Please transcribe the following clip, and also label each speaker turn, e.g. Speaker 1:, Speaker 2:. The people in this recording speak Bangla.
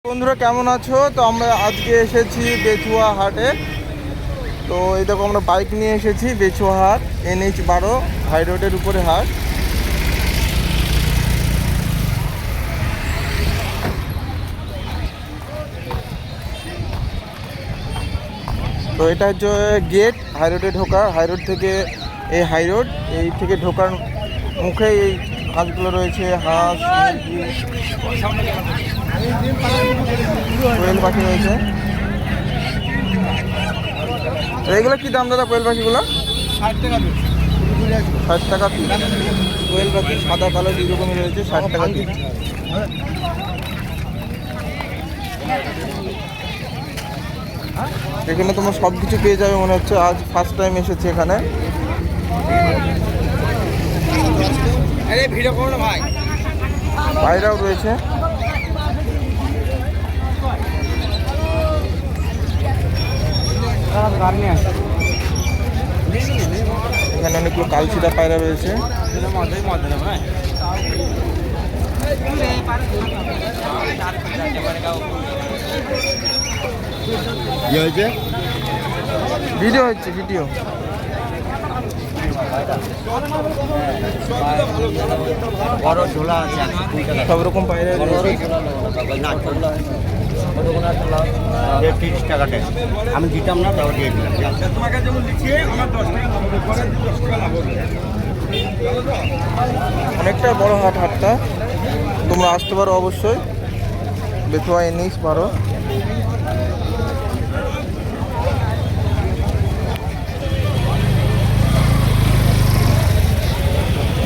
Speaker 1: বন্ধুরা কেমন আছো? তো আমরা আজকে এসেছি বেচুয়া হাটে। তো এই দেখো আমরা বাইক নিয়ে এসেছি বেচুয়া হাট, NH-12 হাই রোডের উপরে হাট। তো এটা হচ্ছে গেট, হাই রোডে ঢোকা। হাই রোড থেকে এই হাই রোড এই থেকে ঢোকার মুখে এই হাঁসগুলো রয়েছে, হাঁস, মুরগি, কোয়েল পাখি রয়েছে। এইগুলো কি দাম দাদা? কোয়েল পাখিগুলো 60 টাকা পিস। কোয়েল পাখি সাদা কালো দুই রকমের রয়েছে, 60 টাকা পিস। এখানে তোমার সব কিছু পেয়ে যাবে মনে হচ্ছে। আজ ফার্স্ট টাইম এসেছি এখানে। ভিডিও করো না ভাই। পায়রাও রয়েছে। এখানে অনেকগুলো কালচিরা পায়রা রয়েছে।
Speaker 2: কি হয়েছে?
Speaker 1: ভিডিও হচ্ছে, ভিডিও।
Speaker 2: বড় ঝোলা আছে
Speaker 1: সব রকম পায়রা রয়েছে।
Speaker 2: 30 টাকাতে আমি দিতাম না, তাও দিয়ে দিলাম।
Speaker 1: অনেকটা বড় হাটটা। তোমরা আসতে পারো অবশ্যই, বেচুয়া NH-12।